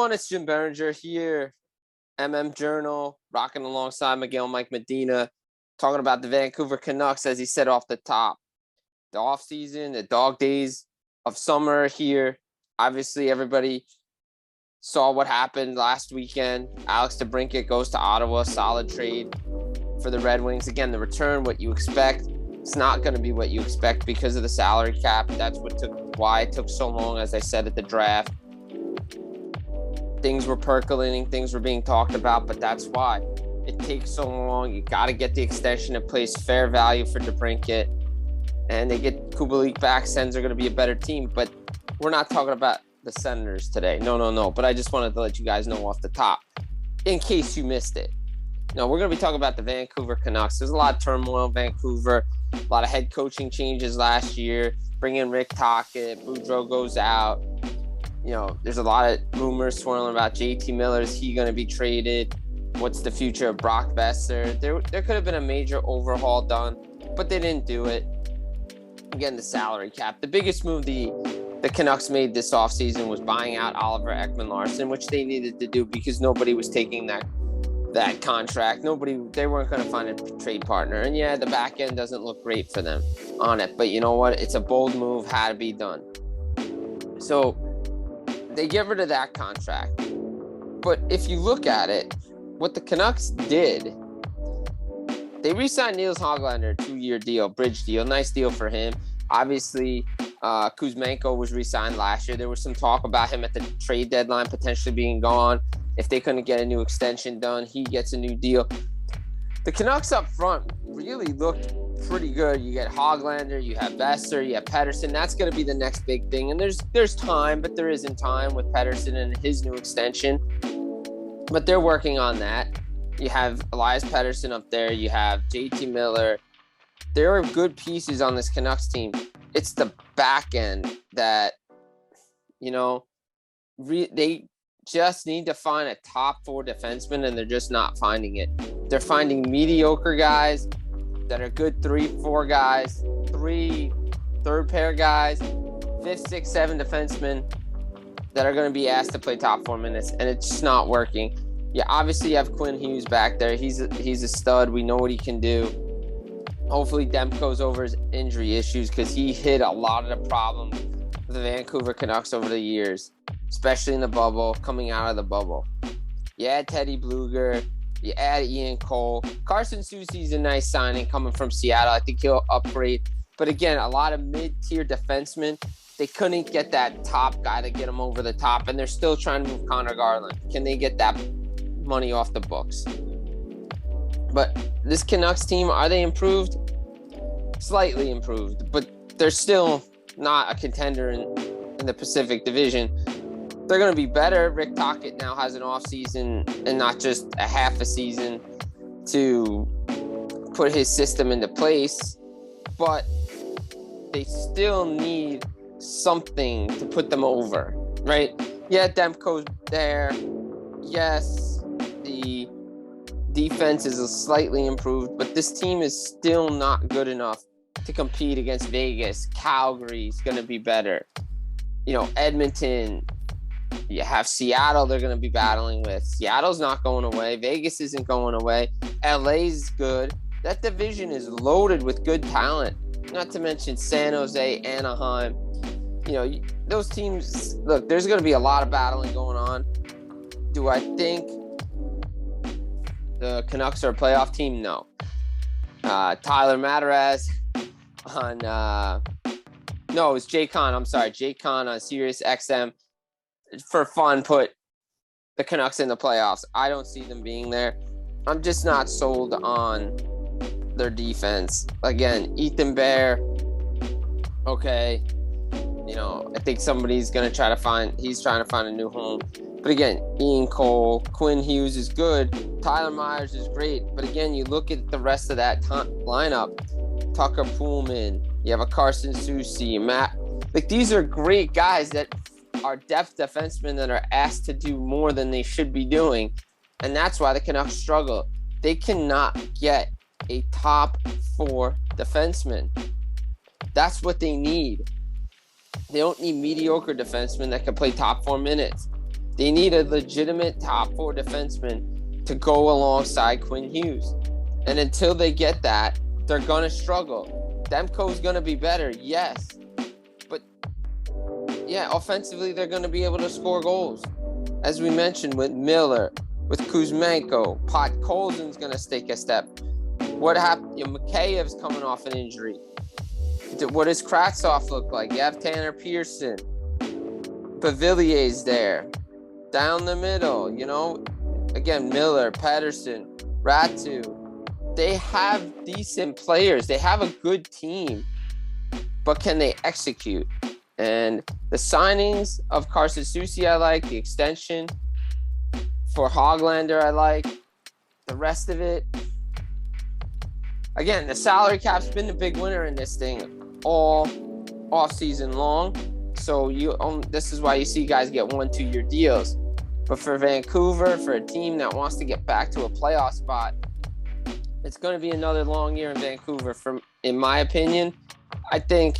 everyone? It's Jim Biringer here, Journal, rocking alongside Miguel Mike Medina, talking about the Vancouver Canucks, as he said off the top. The offseason, the dog days of summer here. Obviously, everybody saw what happened last weekend. Alex Biringer goes to Ottawa, solid trade for the Red Wings. Again, the return, what you expect. It's not going to be what you expect because of the salary cap. That's why it took so long, as I said at the draft. Things were percolating, things were being talked about, but that's why it takes so long. You got to get the extension in place, fair value for DeBrincat, and they get Kubalik back. Sens are going to be a better team, but we're not talking about the Senators today. No. But I just wanted to let you guys know off the top, in case you missed it. No, we're going to be talking about the Vancouver Canucks. There's a lot of turmoil in Vancouver, a lot of head coaching changes last year. Bring in Rick Tocchet, Boudreau goes out. There's a lot of rumors swirling about JT Miller. Is he going to be traded? What's the future of Brock Besser? There could have been a major overhaul done, but they didn't do it. Again, the salary cap. The biggest move the Canucks made this offseason was buying out Oliver Ekman-Larsson, which they needed to do because nobody was taking that contract. They weren't going to find a trade partner. And yeah, the back end doesn't look great for them on it. But you know what? It's a bold move, had to be done. So they get rid of that contract. But if you look at it, what the Canucks did, they re-signed Niels Höglander, 2-year deal, bridge deal. Nice deal for him. Obviously, Kuzmenko was re-signed last year. There was some talk about him at the trade deadline potentially being gone. If they couldn't get a new extension done, he gets a new deal. The Canucks up front really looked pretty good. You get Höglander, you have Besser, you have Pettersson. That's going to be the next big thing. And there's time, but there isn't time with Pettersson and his new extension. But they're working on that. You have Elias Pettersson up there. You have JT Miller. There are good pieces on this Canucks team. It's the back end that, they just need to find a top 4 defenseman, and they're just not finding it. They're finding mediocre guys that are good 3-4 guys, 3 third pair guys, 5th, 6th, 7 defensemen that are going to be asked to play top 4 minutes, and it's just not working. Yeah, obviously you have Quinn Hughes back there. He's a stud. We know what he can do. Hopefully Demko's over his injury issues because he hit a lot of the problems with the Vancouver Canucks over the years, especially in the bubble, coming out of the bubble. You add Teddy Bluger. You add Ian Cole. Carson Soucy's a nice signing coming from Seattle. I think he'll upgrade. But again, a lot of mid-tier defensemen, they couldn't get that top guy to get them over the top, and they're still trying to move Connor Garland. Can they get that money off the books? But this Canucks team, are they improved? Slightly improved, but they're still not a contender in the Pacific Division. They're going to be better. Rick Tocchet now has an offseason and not just a half a season to put his system into place, but they still need something to put them over, right? Yeah, Demko's there. Yes, the defense is slightly improved, but this team is still not good enough to compete against Vegas. Calgary's going to be better. Edmonton. You have Seattle they're going to be battling with. Seattle's not going away. Vegas isn't going away. LA's good. That division is loaded with good talent. Not to mention San Jose, Anaheim. Those teams, look, there's going to be a lot of battling going on. Do I think the Canucks are a playoff team? No. Tyler Mataraz on it's Jay Kahn. I'm sorry. Jay Kahn on Sirius XM for fun put the Canucks in the playoffs. I don't see them being there. I'm just not sold on their defense. Again, Ethan Bear, okay. I think somebody's going to trying to find a new home. But again, Ian Cole, Quinn Hughes is good. Tyler Myers is great. But again, you look at the rest of that lineup. Tucker Poolman, you have a Carson Soucy, Matt. These are great guys that are depth defensemen that are asked to do more than they should be doing. And that's why the Canucks struggle. They cannot get a top 4 defenseman. That's what they need. They don't need mediocre defensemen that can play top 4 minutes. They need a legitimate top 4 defenseman to go alongside Quinn Hughes. And until they get that, they're going to struggle. Demko's going to be better, yes. But, yeah, offensively, they're going to be able to score goals. As we mentioned with Miller, with Kuzmenko, Podkolzin's going to take a step. What happened? Mikheyev's coming off an injury. What does Kravtsov look like? You have Tanner Pearson. Pavillier's there. Down the middle, Again, Miller, Pettersson, Ratu. They have decent players. They have a good team. But can they execute? And the signings of Carson Soucy I like. The extension for Hoglander I like. The rest of it. Again, the salary cap's been the big winner in this thing all offseason long. So this is why you see guys get 1-2 year deals. But for Vancouver, for a team that wants to get back to a playoff spot, it's going to be another long year in Vancouver. In my opinion, I think,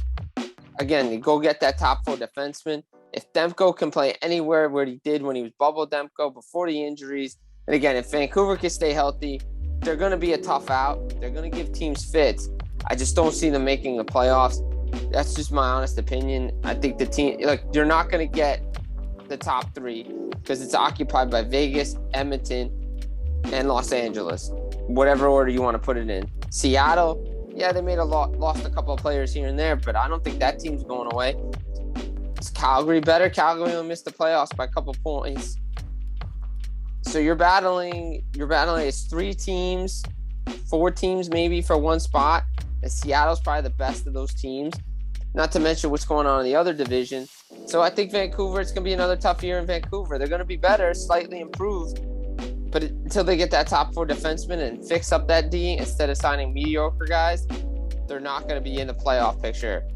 again, you go get that top 4 defenseman. If Demko can play anywhere where he did when he was bubble Demko before the injuries, and again, if Vancouver can stay healthy, they're going to be a tough out. They're going to give teams fits. I just don't see them making the playoffs. That's just my honest opinion. I think the team, you're not going to get the top 3 because it's occupied by Vegas, Edmonton, and Los Angeles. Whatever order you want to put it in. Seattle, yeah, they made lost a couple of players here and there, but I don't think that team's going away. Is Calgary better? Calgary only missed the playoffs by a couple points. So you're battling it's 3 teams, 4 teams maybe for one spot. And Seattle's probably the best of those teams. Not to mention what's going on in the other division. So I think Vancouver, it's going to be another tough year in Vancouver. They're going to be better, slightly improved. But until they get that top 4 defenseman and fix up that D instead of signing mediocre guys, they're not going to be in the playoff picture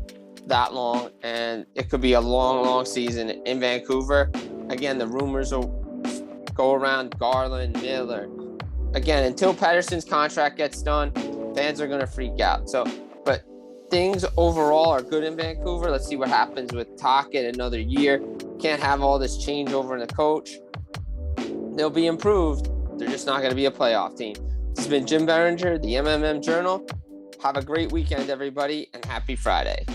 that long. And it could be a long, long season in Vancouver. Again, the rumors will go around Garland, Miller. Again, until Pettersson's contract gets done, fans are going to freak out. But things overall are good in Vancouver. Let's see what happens with Tocchet another year. Can't have all this changeover in the coach. They'll be improved. They're just not going to be a playoff team. This has been Jim Biringer, the MMM Journal. Have a great weekend, everybody, and happy Friday.